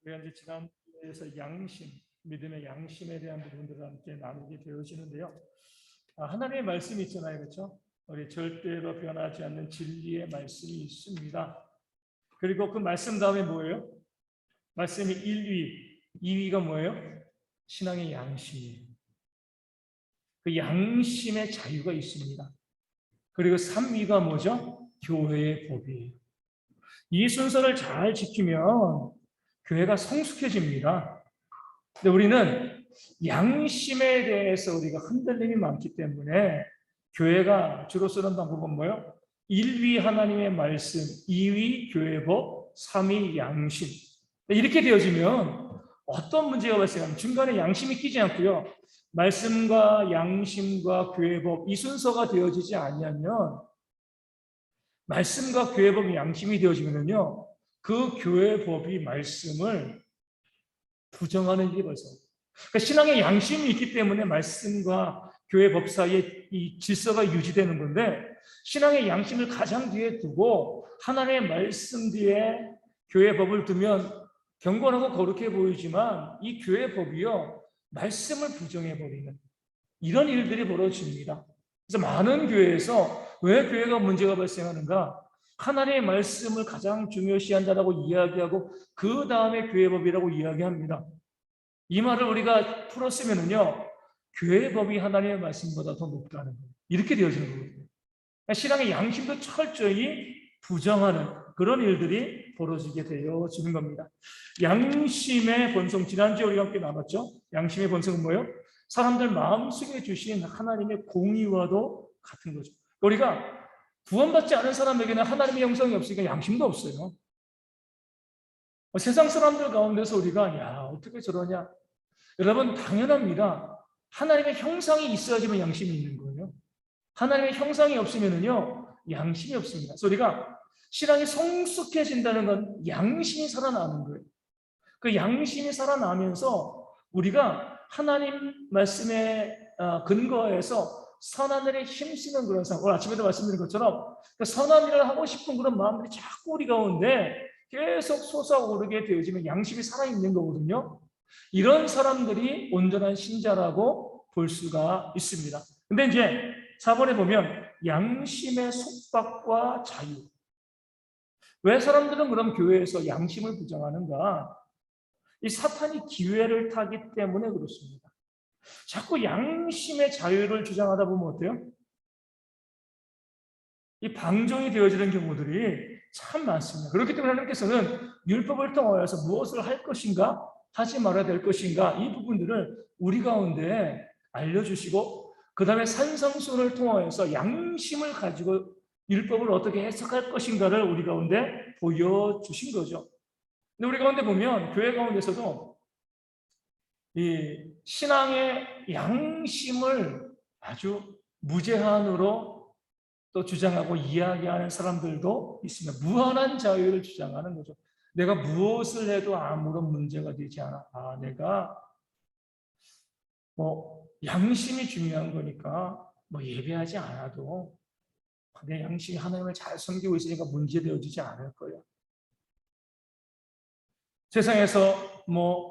우리가 이제 지난주에서 양심, 믿음의 양심에 대한 부분들을 함께 나누게 되어지는데요. 하나님의 말씀이 있잖아요, 그렇죠? 우리 절대로 변하지 않는 진리의 말씀이 있습니다. 그리고 그 말씀 다음에 뭐예요? 말씀이 1위, 2위가 뭐예요? 신앙의 양심이에요. 그 양심의 자유가 있습니다. 그리고 3위가 뭐죠? 교회의 법이에요. 이 순서를 잘 지키면 교회가 성숙해집니다. 근데 우리는 양심에 대해서 우리가 흔들림이 많기 때문에 교회가 주로 쓰는 방법은 뭐예요? 1위 하나님의 말씀, 2위 교회 법, 3위 양심. 이렇게 되어지면 어떤 문제가 발생하면 중간에 양심이 끼지 않고요. 말씀과 양심과 교회 법, 이 순서가 되어지지 않으면 말씀과 교회 법이 양심이 되어지면요. 그 교회 법이 말씀을 부정하는 일이 벌써. 그러니까 신앙의 양심이 있기 때문에 말씀과 교회 법 사이에 이 질서가 유지되는 건데, 신앙의 양심을 가장 뒤에 두고 하나님의 말씀 뒤에 교회 법을 두면 경건하고 거룩해 보이지만 이 교회 법이요, 말씀을 부정해 버리는 이런 일들이 벌어집니다. 그래서 많은 교회에서 왜 교회가 문제가 발생하는가? 하나님의 말씀을 가장 중요시한다라고 이야기하고 그 다음에 교회 법이라고 이야기합니다. 이 말을 우리가 풀었으면은요, 교회 법이 하나님의 말씀보다 더 높다는 거예요. 이렇게 되어지는 거거든요. 신앙의 양심도 철저히 부정하는 그런 일들이 벌어지게 되어지는 겁니다. 양심의 본성, 지난주에 우리가 함께 나눴죠? 양심의 본성은 뭐예요? 사람들 마음속에 주신 하나님의 공의와도 같은 거죠. 우리가 구원받지 않은 사람에게는 하나님의 형성이 없으니까 양심도 없어요. 세상 사람들 가운데서 우리가 야, 어떻게 저러냐? 여러분, 당연합니다. 하나님의 형상이 있어야지만 양심이 있는 거예요. 하나님의 형상이 없으면요, 양심이 없습니다. 그래서 우리가 신앙이 성숙해진다는 건 양심이 살아나는 거예요. 그 양심이 살아나면서 우리가 하나님 말씀에 근거해서 선한 일에 힘쓰는 그런 상황. 오늘 아침에도 말씀드린 것처럼 선한 일을 하고 싶은 그런 마음들이 자꾸 우리 가운데 계속 솟아오르게 되어지면 양심이 살아있는 거거든요. 이런 사람들이 온전한 신자라고 볼 수가 있습니다. 근데 이제 4번에 보면 양심의 속박과 자유. 왜 사람들은 그럼 교회에서 양심을 부정하는가? 이 사탄이 기회를 타기 때문에 그렇습니다. 자꾸 양심의 자유를 주장하다 보면 어때요? 이 방종이 되어지는 경우들이 참 많습니다. 그렇기 때문에 하나님께서는 율법을 통하여서 무엇을 할 것인가, 하지 말아야 될 것인가, 이 부분들을 우리 가운데 알려주시고 그 다음에 산성순을 통하여서 양심을 가지고 율법을 어떻게 해석할 것인가를 우리 가운데 보여주신 거죠. 근데 우리 가운데 보면 교회 가운데서도 이 신앙의 양심을 아주 무제한으로 또 주장하고 이야기하는 사람들도 있습니다. 무한한 자유를 주장하는 거죠. 내가 무엇을 해도 아무런 문제가 되지 않아. 내가 양심이 중요한 거니까 예배하지 않아도 내 양심이 하나님을 잘 섬기고 있으니까 문제되어지지 않을 거예요. 세상에서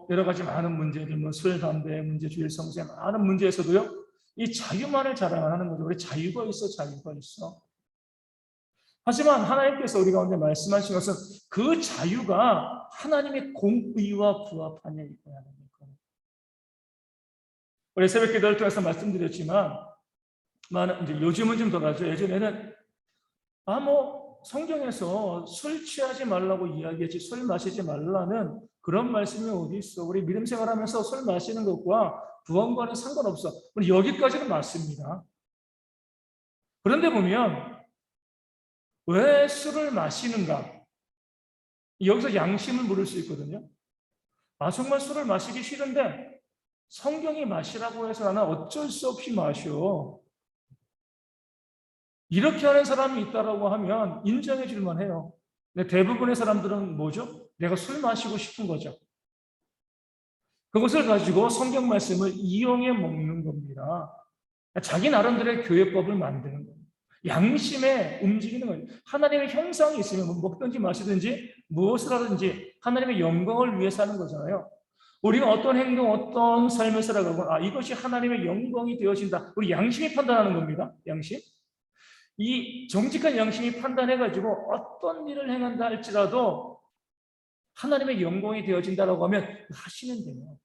여러 가지 많은 문제들, 술, 담배 문제, 주일 성세 많은 문제에서도요, 이 자유만을 자랑하는 거죠. 우리 자유가 있어, 자유가 있어. 하지만 하나님께서 우리 가운데 말씀하신 것은 그 자유가 하나님의 공의와 부합하냐 이거야. 우리 새벽 기도를 통해서 말씀드렸지만, 이제 요즘은 좀 덜하죠. 예전에는 성경에서 술 취하지 말라고 이야기했지 술 마시지 말라는 그런 말씀이 어디 있어? 우리 믿음 생활하면서 술 마시는 것과 구원과는 상관없어. 우리 여기까지는 맞습니다. 그런데 보면 왜 술을 마시는가? 여기서 양심을 물을 수 있거든요. 정말 술을 마시기 싫은데 성경이 마시라고 해서 나는 어쩔 수 없이 마셔. 이렇게 하는 사람이 있다라고 하면 인정해 줄만 해요. 근데 대부분의 사람들은 뭐죠? 내가 술 마시고 싶은 거죠. 그것을 가지고 성경 말씀을 이용해 먹는 겁니다. 자기 나름대로의 교회법을 만드는 거예요. 양심에 움직이는 거예요. 하나님의 형상이 있으면 먹든지 마시든지 무엇을 하든지 하나님의 영광을 위해서 하는 거잖아요. 우리가 어떤 행동, 어떤 삶을 살아가고 이것이 하나님의 영광이 되어진다. 우리 양심이 판단하는 겁니다. 양심. 이 정직한 양심이 판단해가지고 어떤 일을 행한다 할지라도 하나님의 영광이 되어진다라고 하면 하시면 돼요.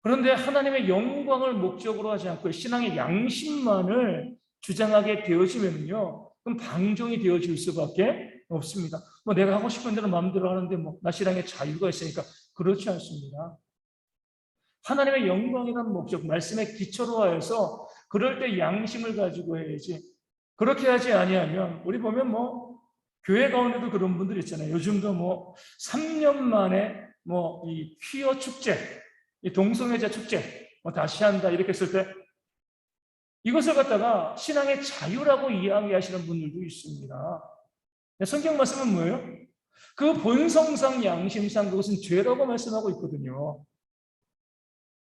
그런데 하나님의 영광을 목적으로 하지 않고 신앙의 양심만을 주장하게 되어지면요, 그럼 방종이 되어질 수밖에 없습니다. 내가 하고 싶은 대로 마음대로 하는데 나 신앙의 자유가 있으니까 그렇지 않습니다. 하나님의 영광이라는 목적, 말씀의 기초로 하여서 그럴 때 양심을 가지고 해야지. 그렇게 하지 아니하면 우리 보면 교회 가운데도 그런 분들 있잖아요. 요즘도 3년 만에 이 퀴어 축제, 이 동성애자 축제 다시 한다 이렇게 했을 때 이것을 갖다가 신앙의 자유라고 이야기하시는 분들도 있습니다. 성경 말씀은 뭐예요? 그 본성상 양심상 그것은 죄라고 말씀하고 있거든요.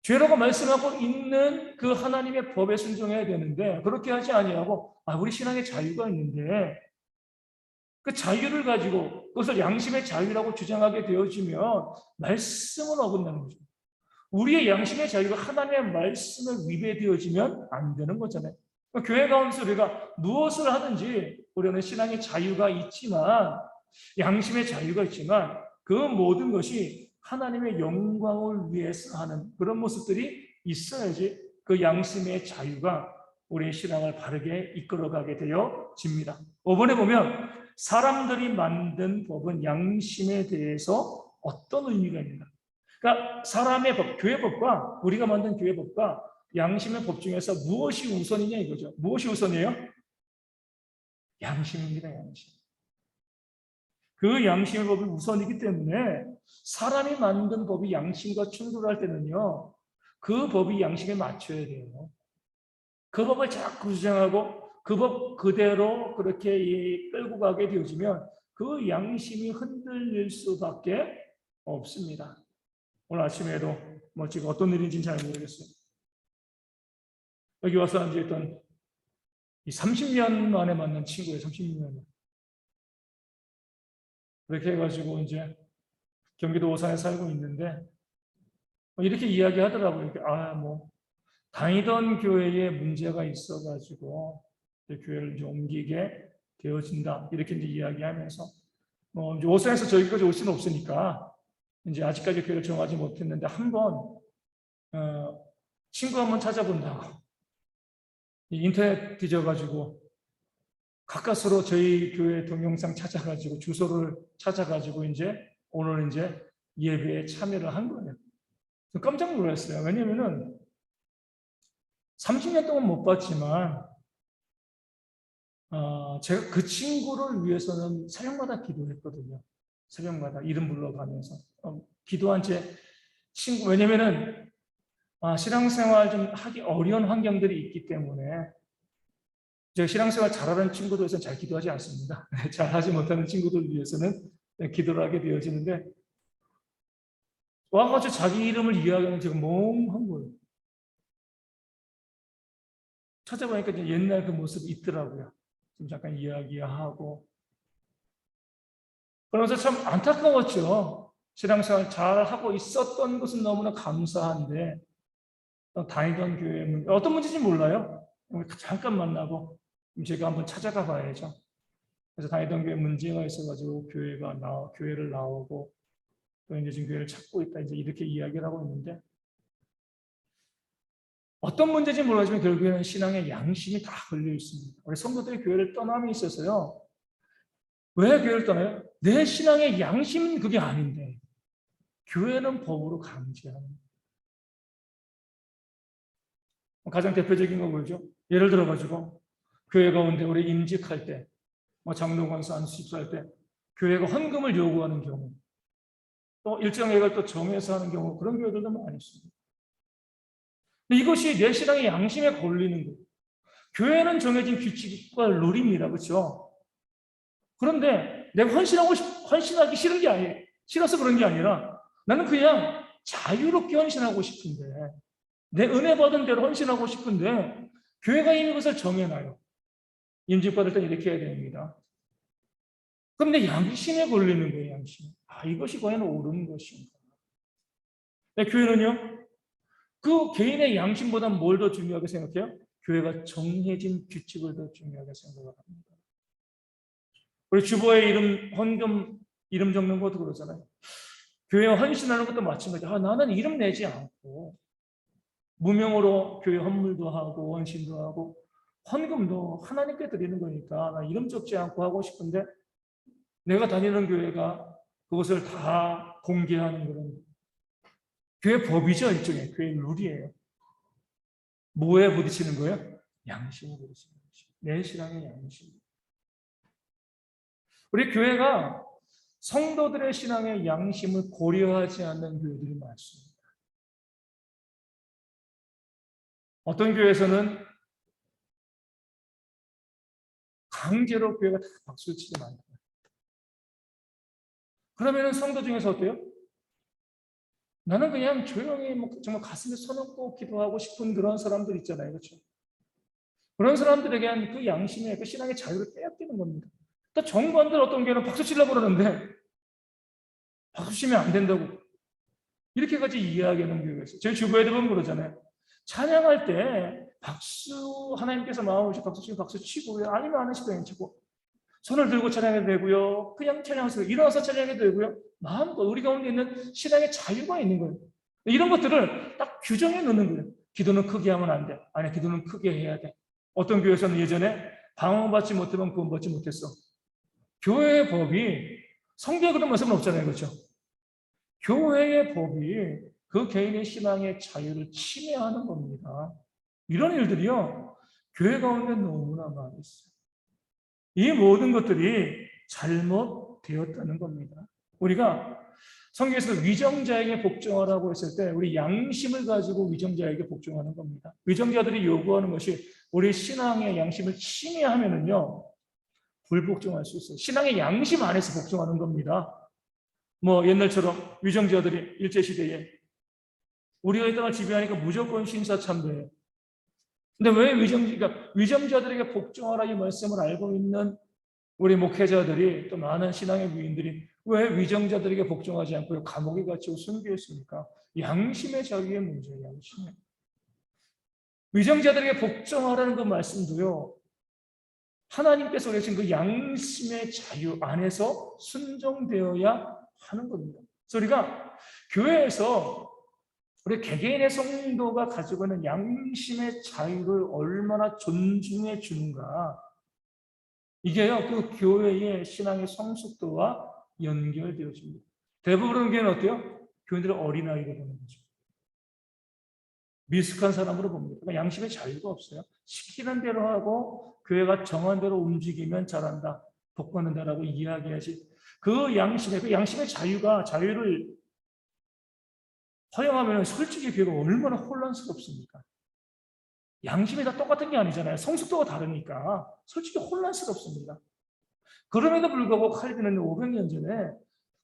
죄라고 말씀하고 있는 그 하나님의 법에 순종해야 되는데 그렇게 하지 아니하고 우리 신앙의 자유가 있는데 그 자유를 가지고 그것을 양심의 자유라고 주장하게 되어지면 말씀을 어긋나는 거죠. 우리의 양심의 자유가 하나님의 말씀을 위배되어지면 안 되는 거잖아요. 교회 가운데서 우리가 무엇을 하든지 우리는 신앙의 자유가 있지만 양심의 자유가 있지만 그 모든 것이 하나님의 영광을 위해서 하는 그런 모습들이 있어야지 그 양심의 자유가 우리의 신앙을 바르게 이끌어가게 되어집니다. 5번에 보면 사람들이 만든 법은 양심에 대해서 어떤 의미가 있는가? 그러니까 사람의 법, 교회 법과 우리가 만든 교회 법과 양심의 법 중에서 무엇이 우선이냐 이거죠. 무엇이 우선이에요? 양심입니다. 양심. 그 양심의 법이 우선이기 때문에 사람이 만든 법이 양심과 충돌할 때는요, 그 법이 양심에 맞춰야 돼요. 그 법을 자꾸 주장하고 그 법 그대로 그렇게 끌고 가게 되어지면 그 양심이 흔들릴 수밖에 없습니다. 오늘 아침에도 지금 어떤 일인지는 잘 모르겠어요. 여기 와서 이제 어떤 30년 만에 만난 친구예요. 30년. 그렇게 해가지고 이제 경기도 오산에 살고 있는데 이렇게 이야기하더라고요. 다니던 교회에 문제가 있어가지고 교회를 이제 옮기게 되어진다. 이렇게 이제 이야기하면서 이제 오산에서 저기까지 올 수는 없으니까 이제 아직까지 교회를 정하지 못했는데 한번 친구 한번 찾아본다고 인터넷 뒤져가지고 가까스로 저희 교회 동영상 찾아가지고 주소를 찾아가지고 이제 오늘 이제 예배에 참여를 한 거예요. 깜짝 놀랐어요. 왜냐면은 30년 동안 못 봤지만 제가 그 친구를 위해서는 새벽마다 기도했거든요. 새벽마다 이름 불러가면서 기도한 제 친구, 왜냐면은 신앙생활 좀 하기 어려운 환경들이 있기 때문에 제가 신앙생활 잘하는 친구들에서는 잘 기도하지 않습니다. 잘하지 못하는 친구들 위해서는 기도를 하게 되어지는데 와가지고 자기 이름을 이야기하면 제가 멍한 거예요. 찾아보니까 이제 옛날 그 모습이 있더라고요. 좀 잠깐 이야기하고 그러면서 참 안타까웠죠. 신앙생활 잘하고 있었던 것은 너무나 감사한데 다니던 교회 어떤 문제인지 몰라요. 잠깐 만나고 제가 한번 찾아가 봐야죠. 그래서 다니던 교회 문제가 있어가지고 교회를 나오고 또 이제 지금 교회를 찾고 있다 이제 이렇게 이야기를 하고 있는데 어떤 문제인지 몰라지만 결국에는 신앙의 양심이 다 걸려 있습니다. 우리 성도들이 교회를 떠남이 있어서요. 왜 교회를 떠나요? 내 신앙의 양심은 그게 아닌데 교회는 법으로 강제합니다. 가장 대표적인 건 뭐죠? 예를 들어가지고 교회 가운데 우리 임직할 때, 장로관서 안수집사할 때 교회가 헌금을 요구하는 경우, 또 일정액을 또 정해서 하는 경우 그런 교회들도 많이 있습니다. 이것이 내 신앙의 양심에 걸리는 거예요. 교회는 정해진 규칙과 룰입니다, 그렇죠? 그런데 내가 헌신하기 싫은 게 아니에요. 싫어서 그런 게 아니라 나는 그냥 자유롭게 헌신하고 싶은데 내 은혜 받은 대로 헌신하고 싶은데 교회가 이미 그것을 정해놔요. 임직받을 때 이렇게 해야 됩니다. 그럼 내 양심에 걸리는 거예요, 양심. 아, 이것이 과연 옳은 것인가? 내 교회는요, 그 개인의 양심보다 뭘 더 중요하게 생각해요? 교회가 정해진 규칙을 더 중요하게 생각을 합니다. 우리 주보에 이름, 헌금 이름 적는 것도 그러잖아요. 교회 헌신하는 것도 마찬가지죠. 아, 나는 이름 내지 않고 무명으로 교회 헌물도 하고 헌신도 하고 헌금도 하나님께 드리는 거니까 나 이름 적지 않고 하고 싶은데 내가 다니는 교회가 그것을 다 공개하는 그런 교회 법이죠. 일종의 교회 룰이에요. 뭐에 부딪히는 거예요? 양심에 부딪히는 거죠. 내 신앙의 양심. 우리 교회가 성도들의 신앙의 양심을 고려하지 않는 교회들이 많습니다. 어떤 교회에서는 강제로 교회가 다 박수를 치지 않아요. 그러면 성도 중에서 어때요? 나는 그냥 조용히 정말 가슴에 손 얹고 기도하고 싶은 그런 사람들 있잖아요. 그렇죠? 그런 사람들에게는 그 양심의 그 신앙의 자유를 빼앗기는 겁니다. 또 정반대로 어떤 교회는 박수 치려고 그러는데 박수 치면 안 된다고 이렇게까지 이야기하는 교회가 있어요. 저희 주부에도 보면 그러잖아요. 찬양할 때 박수 하나님께서 마음을 박수 치고 박수 치고요. 아니면 안 하시고 치고 손을 들고 찬양해도 되고요. 그냥 찬양하세요. 일어나서 찬양해도 되고요. 마음껏 우리 가운데 있는 신앙의 자유가 있는 거예요. 이런 것들을 딱 규정해 놓는 거예요. 기도는 크게 하면 안 돼. 아니, 기도는 크게 해야 돼. 어떤 교회에서는 예전에 방언받지 못하면 구원받지 못했어. 교회의 법이 성경에 그런 말씀은 없잖아요. 그렇죠? 교회의 법이 그 개인의 신앙의 자유를 침해하는 겁니다. 이런 일들이요. 교회 가운데 너무나 많이 있어요. 이 모든 것들이 잘못되었다는 겁니다. 우리가 성경에서 위정자에게 복종하라고 했을 때 우리 양심을 가지고 위정자에게 복종하는 겁니다. 위정자들이 요구하는 것이 우리 신앙의 양심을 침해하면은요 불복종할 수 있어요. 신앙의 양심 안에서 복종하는 겁니다. 뭐 옛날처럼 위정자들이 일제시대에 우리가 이 땅을 지배하니까 무조건 신사참배예요. 근데 왜 위정자들에게 복종하라 이 말씀을 알고 있는 우리 목회자들이 또 많은 신앙의 부인들이 왜 위정자들에게 복종하지 않고 감옥에 갇히고 순교했습니까? 양심의 자유의 문제예요. 양심의. 위정자들에게 복종하라는 그 말씀도요. 하나님께서 그러신 그 양심의 자유 안에서 순종되어야 하는 겁니다. 그래서 우리가 교회에서 우리 개개인의 성도가 가지고 있는 양심의 자유를 얼마나 존중해 주는가. 이게요, 그 교회의 신앙의 성숙도와 연결되어집니다. 대부분의 교회는 어때요? 교인들을 어린아이로 보는 거죠. 미숙한 사람으로 봅니다. 그러니까 양심의 자유가 없어요. 시키는 대로 하고 교회가 정한 대로 움직이면 잘한다, 복받는다라고 이야기하지. 그 양심의 자유를 허용하면 솔직히 교회가 얼마나 혼란스럽습니까? 양심이 다 똑같은 게 아니잖아요. 성숙도가 다르니까 솔직히 혼란스럽습니다. 그럼에도 불구하고 칼빈은 500년 전에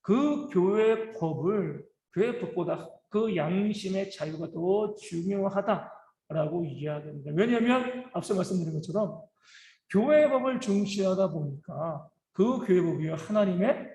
그 교회 법보다 그 양심의 자유가 더 중요하다라고 이야기합니다. 왜냐하면 앞서 말씀드린 것처럼 교회 법을 중시하다 보니까 그 교회 법이 하나님의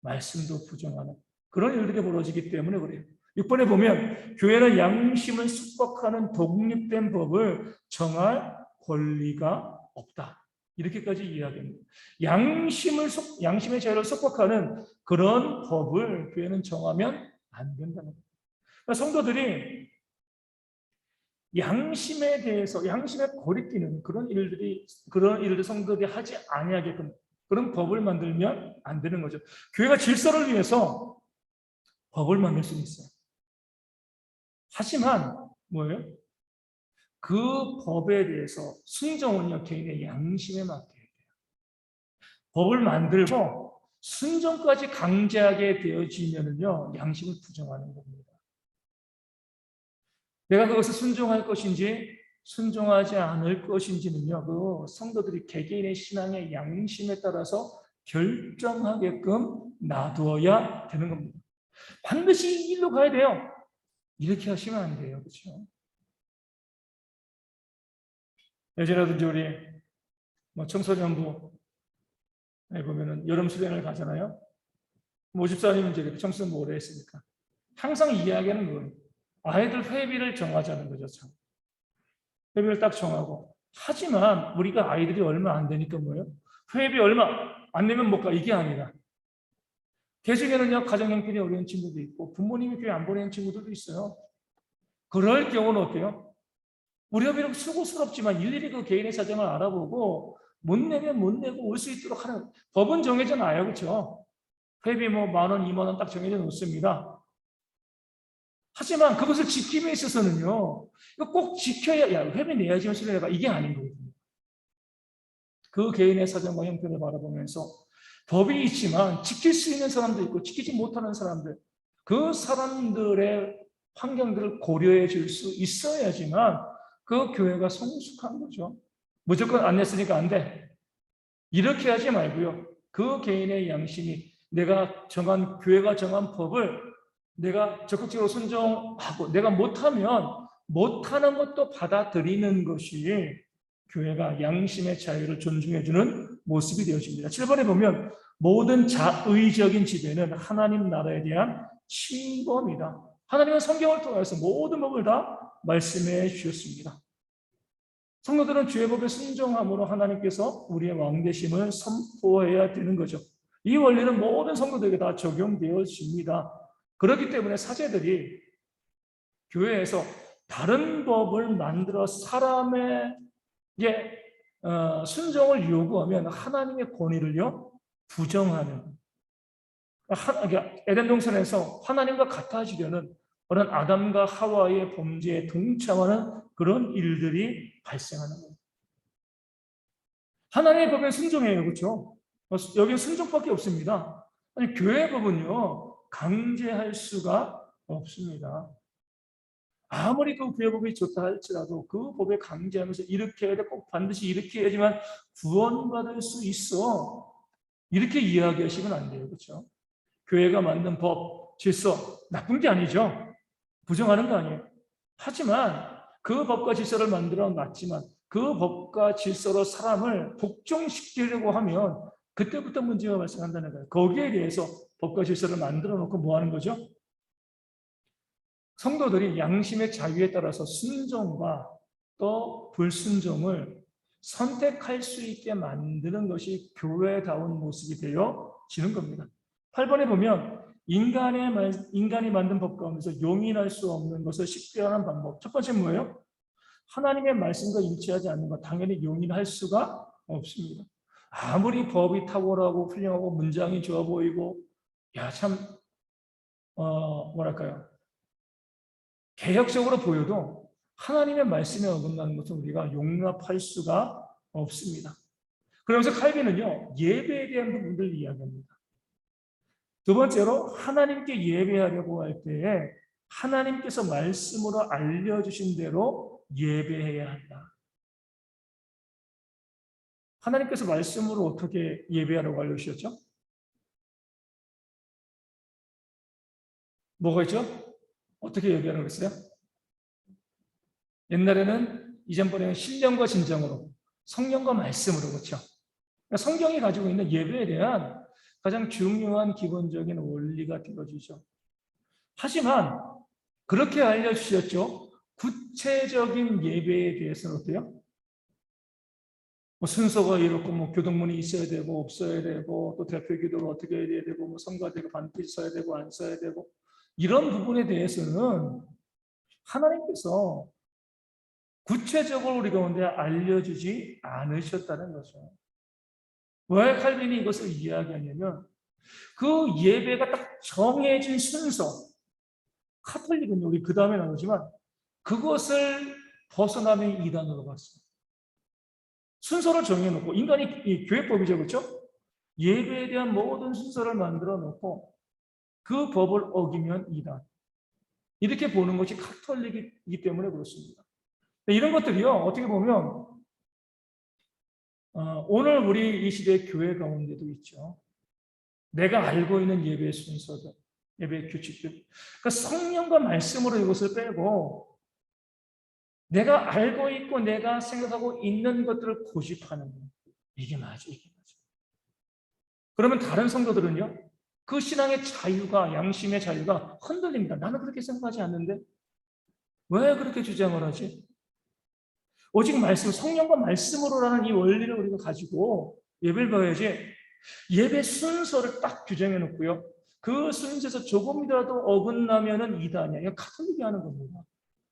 말씀도 부정하는 그런 일들이 벌어지기 때문에 그래요. 6번에 보면 교회는 양심을 숙박하는 독립된 법을 정할 권리가 없다. 이렇게까지 이야기합니다. 양심의 자유를 숙박하는 그런 법을 교회는 정하면 안 된다는 거예요. 그러니까 성도들이 양심에 대해서 양심에 거리끼는 그런 일들을 성도들이 하지 아니하게끔 그런 법을 만들면 안 되는 거죠. 교회가 질서를 위해서 법을 만들 수는 있어요. 하지만 뭐예요? 그 법에 대해서 순종은요 개인의 양심에 맡겨야 돼요. 법을 만들고 순종까지 강제하게 되어지면은요 양심을 부정하는 겁니다. 내가 그것을 순종할 것인지 순종하지 않을 것인지는요 그 성도들이 개개인의 신앙의 양심에 따라서 결정하게끔 놔두어야 되는 겁니다. 반드시 이 일로 가야 돼요. 이렇게 하시면 안 돼요. 그렇죠? 예전에도 우리 청소년부 보면은 여름 수련을 가잖아요. 모집사님은 이제 청소년 뭐 오래 했으니까 항상 이야기하는 거예요. 아이들 회비를 정하자는 거죠. 참. 회비를 딱 정하고. 하지만 우리가 아이들이 얼마 안 되니까 뭐예요? 회비 얼마 안 내면 못 가. 이게 아니라. 개중에는요, 가정 형편이 어려운 친구도 있고 부모님이 교회 안 보내는 친구들도 있어요. 그럴 경우는 어때요? 우리가 비록 수고스럽지만 일일이 그 개인의 사정을 알아보고 못 내면 못 내고 올 수 있도록 하는 법은 정해져 놔요. 그렇죠? 회비 뭐 10,000원, 20,000원 딱 정해져 놓습니다. 하지만 그것을 지킴에 있어서는요, 이거 꼭 지켜야, 야, 회비 내야지, 수련회가 이게 아닌 거거든요. 그 개인의 사정과 형편을 바라보면서 법이 있지만 지킬 수 있는 사람도 있고 지키지 못하는 사람들, 그 사람들의 환경들을 고려해 줄 수 있어야지만 그 교회가 성숙한 거죠. 무조건 안 냈으니까 안 돼. 이렇게 하지 말고요. 그 개인의 양심이 내가 정한, 교회가 정한 법을 내가 적극적으로 순종하고 내가 못하면 못하는 것도 받아들이는 것이 교회가 양심의 자유를 존중해주는 모습이 되어집니다. 7번에 보면 모든 자의적인 지배는 하나님 나라에 대한 침범이다. 하나님은 성경을 통해서 모든 법을 다 말씀해 주셨습니다. 성도들은 주의 법에 순종함으로 하나님께서 우리의 왕되심을 선포해야 되는 거죠. 이 원리는 모든 성도들에게 다 적용되어집니다. 그렇기 때문에 사제들이 교회에서 다른 법을 만들어 사람의 순종을 요구하면 하나님의 권위를요 부정하는, 그러니까 에덴 동산에서 하나님과 같아지려는 그런 아담과 하와의 범죄에 동참하는 그런 일들이 발생하는 거예요. 하나님의 법에 순종해요, 그렇죠? 여기는 순종밖에 없습니다. 아니, 교회 법은요 강제할 수가 없습니다. 아무리 그 교회 법이 좋다 할지라도 그 법에 강제하면서 이렇게 해야 돼, 꼭 반드시 이렇게 해야지만 구원받을 수 있어, 이렇게 이야기하시면 안 돼요, 그렇죠? 교회가 만든 법, 질서 나쁜 게 아니죠. 부정하는 거 아니에요. 하지만 그 법과 질서를 만들어 놨지만 그 법과 질서로 사람을 복종시키려고 하면 그때부터 문제가 발생한다는 거예요. 거기에 대해서 법과 질서를 만들어 놓고 뭐 하는 거죠? 성도들이 양심의 자유에 따라서 순종과 또 불순종을 선택할 수 있게 만드는 것이 교회다운 모습이 되어지는 겁니다. 8번에 보면 인간이 만든 법 가운데서 용인할 수 없는 것을 식별하는 방법. 첫 번째 뭐예요? 하나님의 말씀과 일치하지 않는 것, 당연히 용인할 수가 없습니다. 아무리 법이 탁월하고 훌륭하고 문장이 좋아 보이고 참 뭐랄까요, 개혁적으로 보여도 하나님의 말씀에 어긋나는 것은 우리가 용납할 수가 없습니다. 그러면서 칼빈은요 예배에 대한 부분들을 이야기합니다. 두 번째로 하나님께 예배하려고 할 때에 하나님께서 말씀으로 알려주신 대로 예배해야 한다. 하나님께서 말씀으로 어떻게 예배하라고 알려주셨죠? 뭐가 있죠? 어떻게 예배하라고 했어요? 옛날에는 이전번에는 신령과 진정으로 성령과 말씀으로, 그렇죠? 그러니까 성경이 가지고 있는 예배에 대한 가장 중요한 기본적인 원리가 되어지죠. 하지만 그렇게 알려주셨죠. 구체적인 예배에 대해서는 어때요? 뭐 순서가 이렇고 뭐 교동문이 있어야 되고 없어야 되고 또 대표 기도를 어떻게 해야 되고 뭐 성가대가 반드시 써야 되고 안 써야 되고 이런 부분에 대해서는 하나님께서 구체적으로 우리 가운데 알려주지 않으셨다는 거죠. 왜 칼빈이 이것을 이야기하냐면 그 예배가 딱 정해진 순서, 카톨릭은 여기 그 다음에 나오지만 그것을 벗어나면 이단으로 봤어요. 순서를 정해놓고 인간이 교회법이죠, 그렇죠? 예배에 대한 모든 순서를 만들어 놓고 그 법을 어기면 이단. 이렇게 보는 것이 카톨릭이기 때문에 그렇습니다. 이런 것들이요, 어떻게 보면 오늘 우리 이 시대 교회 가운데도 있죠. 내가 알고 있는 예배 순서들, 예배 규칙들. 그 성령과 말씀으로 이것을 빼고 내가 알고 있고 내가 생각하고 있는 것들을 고집하는 것. 이게 맞아, 이게 맞아. 그러면 다른 성도들은요? 그 신앙의 자유가, 양심의 자유가 흔들립니다. 나는 그렇게 생각하지 않는데 왜 그렇게 주장을 하지? 오직 말씀, 성령과 말씀으로라는 이 원리를 우리가 가지고 예배를 봐야지. 예배 순서를 딱 규정해 놓고요. 그 순서에서 조금이라도 어긋나면은 이단이야. 이거 카톨릭이 하는 겁니다.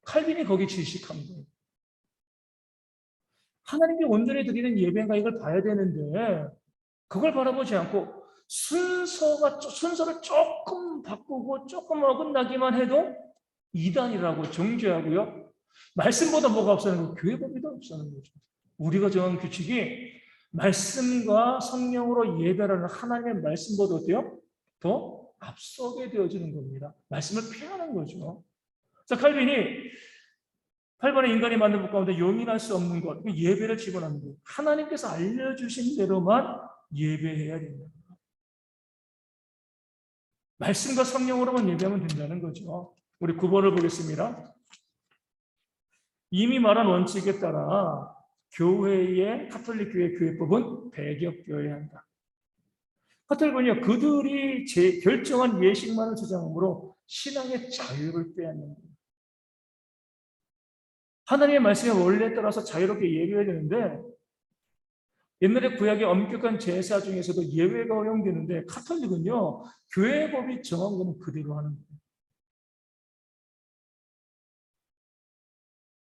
칼빈이 거기 질식한 거예요. 하나님께 온전히 드리는 예배인가 이걸 봐야 되는데 그걸 바라보지 않고 순서를 조금 바꾸고 조금 어긋나기만 해도 이단이라고 정죄하고요. 말씀보다 뭐가 없어는 거예요? 교회 법이 더 없어는 거죠. 우리가 정한 규칙이 말씀과 성령으로 예배라는 하나님의 말씀보다 어때요? 더 앞서게 되어지는 겁니다. 말씀을 피하는 거죠. 자, 칼빈이 8번에 인간이 만든 것 가운데 용인할 수 없는 것, 예배를 집어넣는 거예요. 하나님께서 알려주신 대로만 예배해야 된다. 말씀과 성령으로만 예배하면 된다는 거죠. 우리 9번을 보겠습니다. 이미 말한 원칙에 따라 카톨릭 교회 교회법은 배격되어야 한다. 카톨릭은요, 그들이 결정한 예식만을 주장하므로 신앙의 자유를 빼앗는 거예요. 하나님의 말씀의 원리에 따라서 자유롭게 예배해야 되는데 옛날에 구약의 엄격한 제사 중에서도 예외가 허용되는데 카톨릭은요, 교회법이 정한 거는 그대로 하는 거예요.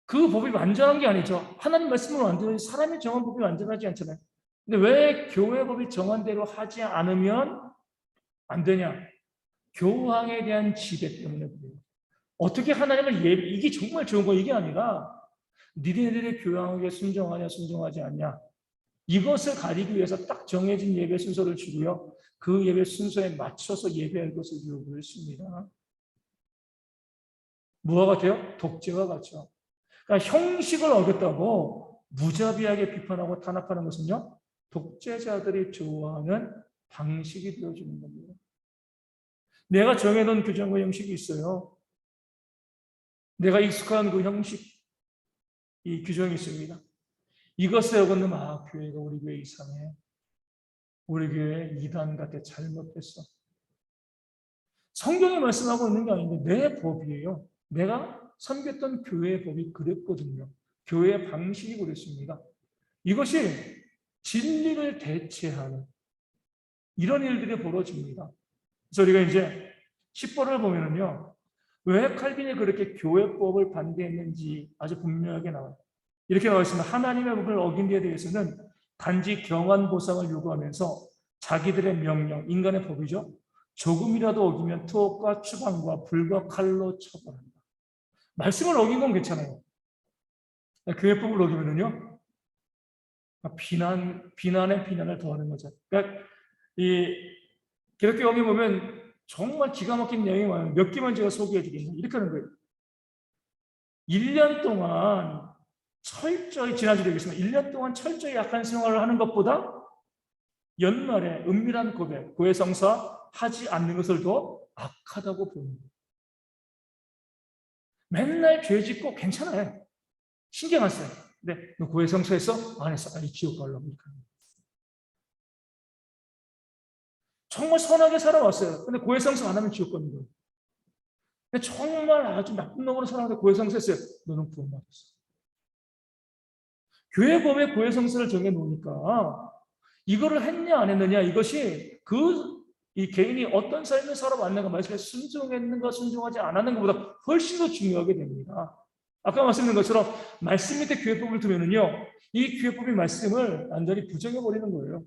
그 법이 완전한 게 아니죠. 하나님 말씀은 완전하지 사람이 정한 법이 완전하지 않잖아요. 근데 왜 교회법이 정한 대로 하지 않으면 안 되냐? 교황에 대한 지배 때문에 그래요. 어떻게 하나님을 이게 정말 좋은 거 이게 아니라 니네들의 교황에게 순종하냐 순종하지 않냐 이것을 가리기 위해서 딱 정해진 예배 순서를 주고요. 그 예배 순서에 맞춰서 예배할 것을 요구했습니다. 뭐와 같아요? 독재와 같죠. 그러니까 형식을 어겼다고 무자비하게 비판하고 탄압하는 것은요. 독재자들이 좋아하는 방식이 되어주는 겁니다. 내가 정해놓은 규정과 형식이 있어요. 내가 익숙한 그 형식, 이 규정이 있습니다. 이것에 어긋나면 교회가 우리 교회 이상해. 우리 교회 이단 같아. 잘못했어. 성경이 말씀하고 있는 게 아닌데 내 법이에요. 내가 섬겼던 교회의 법이 그랬거든요. 교회의 방식이 그랬습니다. 이것이 진리를 대체하는 이런 일들이 벌어집니다. 그래서 우리가 이제 10번을 보면은요. 왜 칼빈이 그렇게 교회법을 반대했는지 아주 분명하게 나와요. 이렇게 나와 있습니다. 하나님의 법을 어긴 데 대해서는 단지 경한 보상을 요구하면서 자기들의 명령, 인간의 법이죠. 조금이라도 어기면 투옥과 추방과 불과 칼로 처벌한다. 말씀을 어긴 건 괜찮아요. 교회법을 어기면은요, 비난에 비난을 더하는 거죠. 그러니까 이 기독교에 보면 정말 기가 막힌 내용이 많아요. 몇 개만 제가 소개해 드리겠습니다. 이렇게 하는 거예요. 1년 동안 철저히, 지난주에 얘기했지만 1년 동안 철저히 약한 생활을 하는 것보다 연말에 은밀한 고백, 고해성사 하지 않는 것을 더 악하다고 보는 거예요. 맨날 죄 짓고 괜찮아요. 신경 안 써요. 근데 너 고해성사했어? 안 했어. 아니, 지옥 가려고. 정말 선하게 살아왔어요. 근데 고해성사 안 하면 지옥 가는 거예요. 근데 정말 아주 나쁜 놈으로 살아왔는데 고해성사했어요. 너는 구원받았어. 교회 법에 고해성사를 정해놓으니까 이거를 했냐 안 했느냐 이것이 이 개인이 어떤 삶을 살아왔는가 말씀에 순종했는가 순종하지 않았는가 보다 훨씬 더 중요하게 됩니다. 아까 말씀드린 것처럼 말씀 밑에 교회법을 두면은요 이 교회법의 말씀을 완전히 부정해버리는 거예요.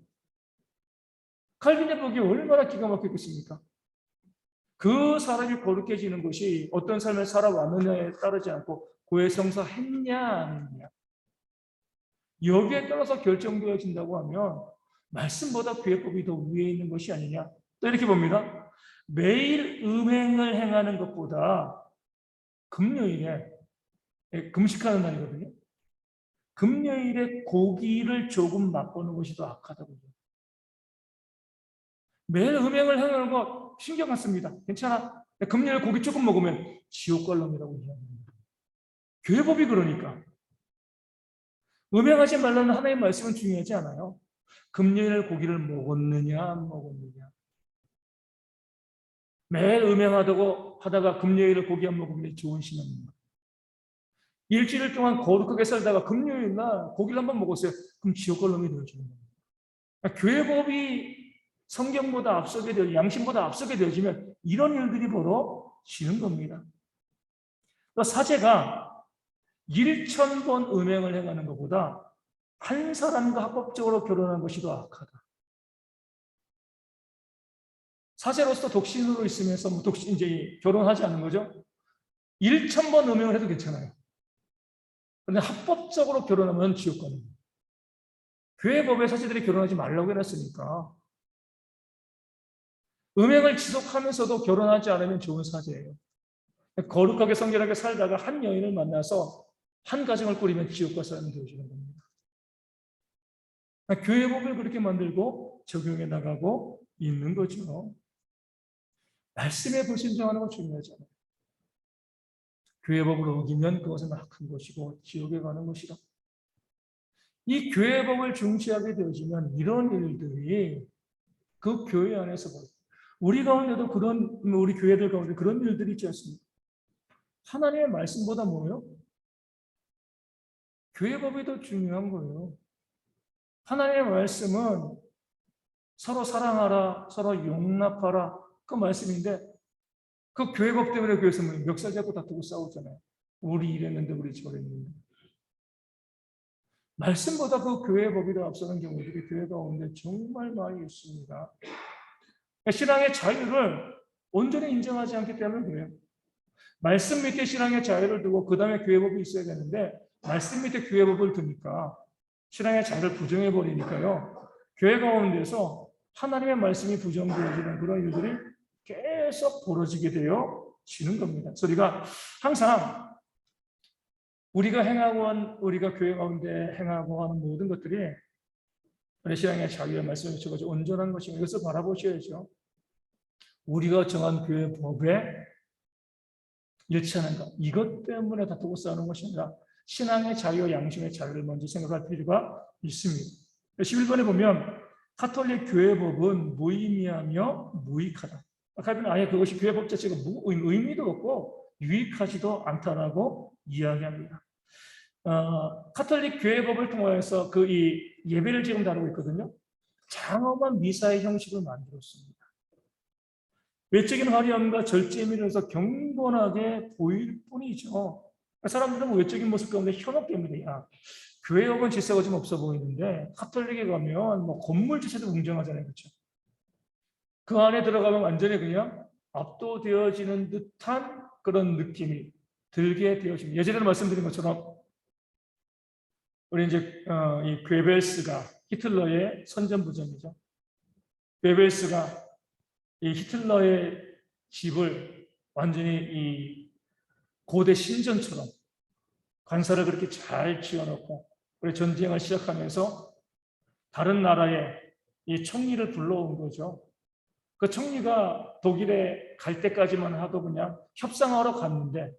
칼빈의 복이 얼마나 기가 막히겠습니까? 그 사람이 거룩해지는 것이 어떤 삶을 살아왔느냐에 따르지 않고 고해성사 했냐 안 했냐 여기에 따라서 결정되어진다고 하면 말씀보다 교회법이 더 위에 있는 것이 아니냐. 또 이렇게 봅니다. 매일 음행을 행하는 것보다 금요일에 금식하는 날이거든요. 금요일에 고기를 조금 맛보는 것이 더 악하다고요. 매일 음행을 행하는 거 신경 안 씁니다. 괜찮아. 금요일 고기 조금 먹으면 지옥 갈 놈이라고 이야기합니다. 교회법이 그러니까. 음행하지 말라는 하나님의 말씀은 중요하지 않아요. 금요일 고기를 먹었느냐 안 먹었느냐. 매일 음행하다고 하다가 금요일에 고기 안 먹으면 좋은 신앙입니다. 일주일 동안 거룩하게 살다가 금요일 날 고기를 한번 먹었어요. 그럼 지옥 걸림이 되어지는 겁니다. 그러니까 교회법이 성경보다 앞서게 되어 양심보다 앞서게 되어지면 이런 일들이 벌어지는 겁니다. 사제가 1,000번 음행을 행하는 것보다 한 사람과 합법적으로 결혼하는 것이 더 악하다. 사제로서 독신으로 있으면서 이제 결혼하지 않는 거죠. 1,000번 음행을 해도 괜찮아요. 그런데 합법적으로 결혼하면 지옥 가는 거예요. 교회 법에 사제들이 결혼하지 말라고 해놨으니까. 음행을 지속하면서도 결혼하지 않으면 좋은 사제예요. 거룩하게 성결하게 살다가 한 여인을 만나서 한 가정을 꾸리면 지옥 갈 사람이 되어지는 겁니다. 교회 법을 그렇게 만들고 적용해 나가고 있는 거죠. 말씀에 불순종하는 건 중요하잖아요. 교회 법을 어기면 그것은 악한 것이고 지옥에 가는 것이다. 이 교회 법을 중시하게 되어지면 이런 일들이 그 교회 안에서 우리 가운데도 우리 교회들 가운데 그런 일들이 있지 않습니까? 하나님의 말씀보다 뭐예요? 교회 법이 더 중요한 거예요. 하나님의 말씀은 서로 사랑하라, 서로 용납하라 그 말씀인데 그 교회 법 때문에 교회에서 멱살 잡고 다투고 싸우잖아요. 우리 이랬는데 우리 저랬는데. 말씀보다 그 교회 법이 더 앞서는 경우들이 교회 가운데 정말 많이 있습니다. 신앙의 자유를 온전히 인정하지 않기 때문에 그래요. 말씀 밑에 신앙의 자유를 두고 그 다음에 교회 법이 있어야 되는데 말씀 밑에 교회 법을 두니까 신앙의 자유를 부정해 버리니까요. 교회 가운데서 하나님의 말씀이 부정되어지는 그런 일들이 계속 벌어지게 되어지는 겁니다. 그래서 우리가 항상 우리가 교회 가운데 행하고 하는 모든 것들이 우리 신앙의 자유의 말씀을 주어서 온전한 것이고 이것을 바라보셔야죠. 우리가 정한 교회 법에 일치하는가 이것 때문에 다투고 싸우는 것이 아니라 신앙의 자유와 양심의 자유를 먼저 생각할 필요가 있습니다. 11번에 보면 가톨릭 교회법은 무의미하며 무익하다. 칼빈은 아예 그것이 교회법 자체가 의미도 없고 유익하지도 않다라고 이야기합니다. 가톨릭 교회법을 통해서 이 예배를 지금 다루고 있거든요. 장엄한 미사의 형식을 만들었습니다. 외적인 화려함과 절제에 이르러서 경건하게 보일 뿐이죠. 사람들은 외적인 모습 가운데 현혹 때문에 교회역은 질서가 좀 없어 보이는데 가톨릭에 가면 건물 자체도 웅장하잖아요. 그렇죠? 그 안에 들어가면 완전히 그냥 압도되어지는 듯한 그런 느낌이 들게 되어집니다. 예전에 말씀드린 것처럼 우리 이제 이 괴벨스가 히틀러의 선전부전이죠. 괴벨스가 이 히틀러의 집을 완전히 이 고대 신전처럼 관사를 그렇게 잘 지어놓고 우리 전쟁을 시작하면서 다른 나라에 이 총리를 불러온 거죠. 그 총리가 독일에 갈 때까지만 하도 그냥 협상하러 갔는데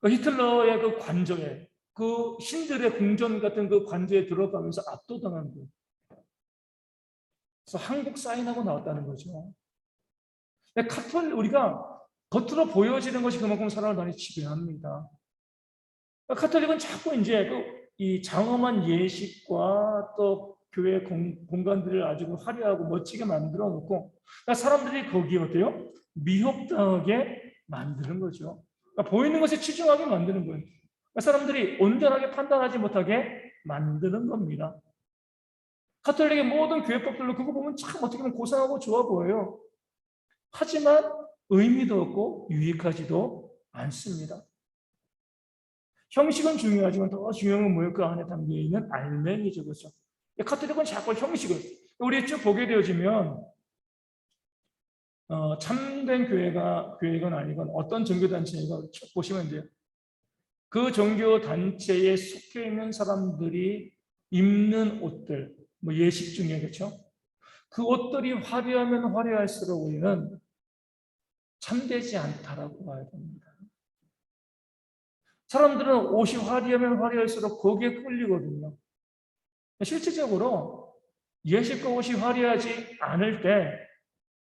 그 히틀러의 그 관저에 그 신들의 궁전 같은 그 관저에 들어가면서 압도당한 거예요. 그래서 한국 사인하고 나왔다는 거죠. 우리가 겉으로 보여지는 것이 그만큼 사람을 많이 지배합니다. 카톨릭은 자꾸 이제 이 장엄한 예식과 또 교회 공간들을 아주 화려하고 멋지게 만들어 놓고 사람들이 거기에 어때요? 미혹당하게 만드는 거죠. 그러니까 보이는 것에 치중하게 만드는 거예요. 사람들이 온전하게 판단하지 못하게 만드는 겁니다. 카톨릭의 모든 교회법들로 그거 보면 참 어떻게 보면 고상하고 좋아 보여요. 하지만 의미도 없고 유익하지도 않습니다. 형식은 중요하지만 더 중요한 건 뭐예요? 그 안에 담겨있는 알맹이죠. 그렇죠? 카톨릭은 자꾸 형식을 우리 쭉 보게 되어지면 참된 교회건 아니건 어떤 종교단체가 쭉 보시면 돼요. 그 종교단체에 속해 있는 사람들이 입는 옷들, 예식 중에 그렇죠? 그 옷들이 화려하면 화려할수록 우리는 참되지 않다라고 봐야 됩니다. 사람들은 옷이 화려하면 화려할수록 거기에 끌리거든요. 실질적으로 예식과 옷이 화려하지 않을 때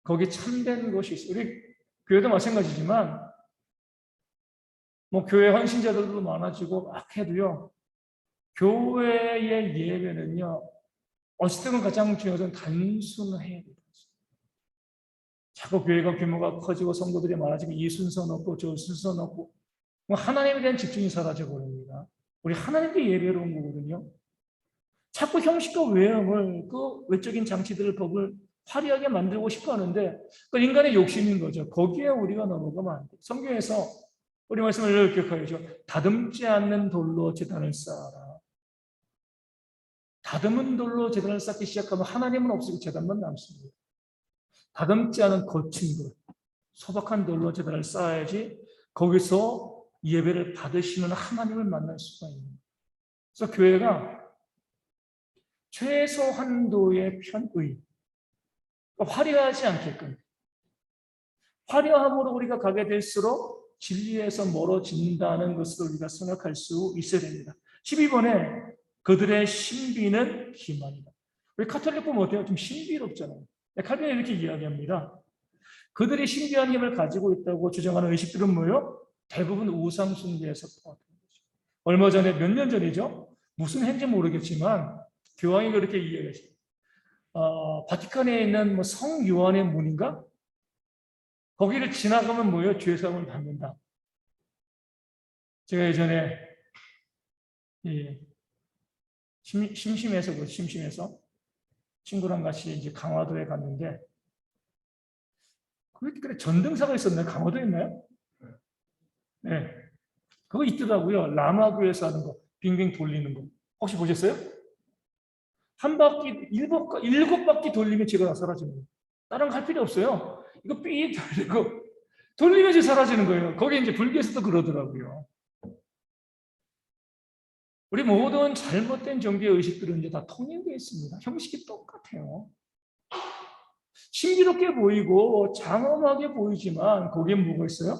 거기 참된 것이 있어요. 우리 교회도 마찬가지지만 뭐 교회 헌신자들도 많아지고 막 해도요. 교회의 예배는요. 어쨌든 가장 중요한 것은 단순해야 돼요. 자꾸 교회가 규모가 커지고 성도들이 많아지고 이 순서 넣고 저 순서 넣고 뭐 하나님에 대한 집중이 사라져 버립니다. 우리 하나님께 예배로 온 거거든요. 자꾸 형식과 외형을 그 외적인 장치들을 법을 화려하게 만들고 싶어 하는데 그 인간의 욕심인 거죠. 거기에 우리가 넘어가면 안 돼요. 성경에서 우리 말씀을 기억하야죠. 다듬지 않는 돌로 제단을 쌓아라. 다듬은 돌로 제단을 쌓기 시작하면 하나님은 없이고 제단만 남습니다. 다듬지 않은 거친 돌, 소박한 돌로 제단을 쌓아야지 거기서 예배를 받으시는 하나님을 만날 수가 있는 거예요. 그래서 교회가 최소 한도의 편의, 화려하지 않게끔, 화려함으로 우리가 가게 될수록 진리에서 멀어진다는 것을 우리가 생각할 수 있어야 됩니다. 12번에 그들의 신비는 기만이다. 우리 카톨릭 보면 어때요? 좀 신비롭잖아요. 칼빈이 이렇게 이야기합니다. 그들이 신비한 힘을 가지고 있다고 주장하는 의식들은 뭐예요? 대부분 우상 숭배에서 포함된 거죠. 얼마 전에 몇 년 전이죠? 무슨 해인지 모르겠지만 교황이 그렇게 이야기했어요. 바티칸에 있는 뭐 성 요한의 문인가? 거기를 지나가면 뭐예요? 죄사함을 받는다. 제가 예전에 심심해서 친구랑 같이 이제 강화도에 갔는데 그래 전등사가 있었나요? 강화도에 있나요? 네, 그거 있더라고요. 라마교에서 하는 거, 빙빙 돌리는 거. 혹시 보셨어요? 한 바퀴, 일곱 바퀴 돌리면 제가 사라지는 거예요. 다른 거 할 필요 없어요. 이거 삐 돌리고 돌리면 이제 사라지는 거예요. 거기 이제 불교에서도 그러더라고요. 우리 모든 잘못된 종교의 의식들은 이제 다 통일되어 있습니다. 형식이 똑같아요. 신비롭게 보이고 장엄하게 보이지만 거기에 뭐가 있어요?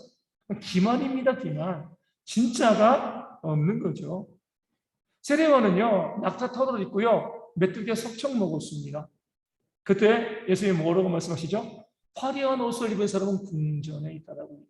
기만입니다, 기만. 진짜가 없는 거죠. 세례요한은요, 낙타털을 입고요, 메뚜기와 석청 먹었습니다. 그때 예수님이 뭐라고 말씀하시죠? 화려한 옷을 입은 사람은 궁전에 있다라고.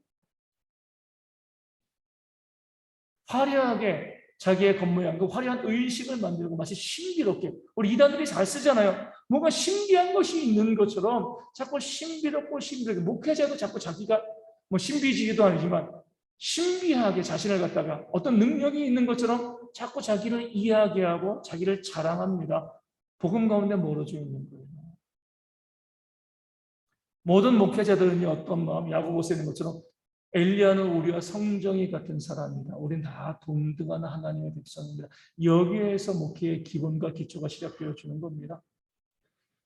화려하게 자기의 겉모양과 화려한 의식을 만들고 마치 신비롭게, 우리 이단들이 잘 쓰잖아요. 뭔가 신비한 것이 있는 것처럼 자꾸 신비롭고 목회자도 자꾸 자기가 뭐 신비주의도 아니지만 신비하게 자신을 갖다가 어떤 능력이 있는 것처럼 자꾸 자기를 이야기하고 자기를 자랑합니다. 복음 가운데 멀어져 있는 거예요. 모든 목회자들은 어떤 마음, 야고보서에 있는 것처럼 엘리야는 우리와 성정이 같은 사람입니다. 우리는 다 동등한 하나님의 백성입니다. 여기에서 목회의 기본과 기초가 시작되어지는 겁니다.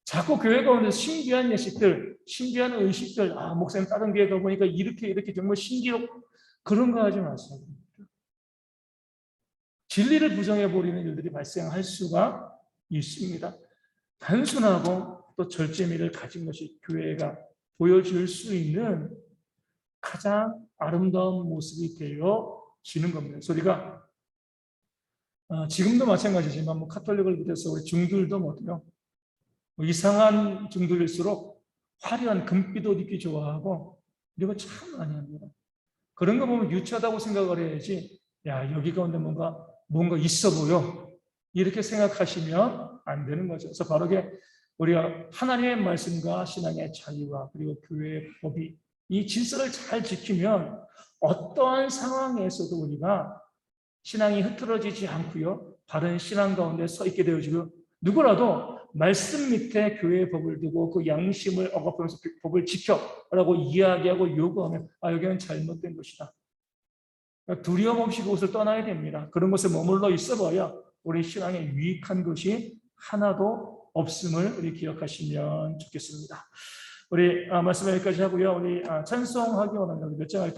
자꾸 교회 가운데 신비한 예식들, 신비한 의식들, 목사님 다른 교회 가보니까 이렇게 정말 신기록 그런 거 하지 마세요. 진리를 부정해버리는 일들이 발생할 수가 있습니다. 단순하고 또 절제미를 가진 것이 교회가 보여줄 수 있는 가장 아름다운 모습이 되어지는 겁니다. 소리가 지금도 마찬가지지만 뭐 카톨릭을 비롯해서 우리 중들도 뭐요? 이상한 중들일수록 화려한 금빛 옷 입기 좋아하고 이런 거 참 많이 합니다. 그런 거 보면 유치하다고 생각을 해야지. 야, 여기 가운데 뭔가 있어 보여. 이렇게 생각하시면 안 되는 거죠. 그래서 바르게 우리가 하나님의 말씀과 신앙의 자유와 그리고 교회의 법이 이 질서를 잘 지키면 어떠한 상황에서도 우리가 신앙이 흐트러지지 않고요. 바른 신앙 가운데 서 있게 되어지고 누구라도 말씀 밑에 교회의 법을 두고 그 양심을 억압하면서 법을 지켜라고 이야기하고 요구하면 여기는 잘못된 것이다. 두려움 없이 그곳을 떠나야 됩니다. 그런 곳에 머물러 있어봐야 우리 신앙에 유익한 것이 하나도 없음을 우리 기억하시면 좋겠습니다. 우리 말씀 여기까지 하고요. 우리 찬송하기 원합니다. 몇 장 할까요?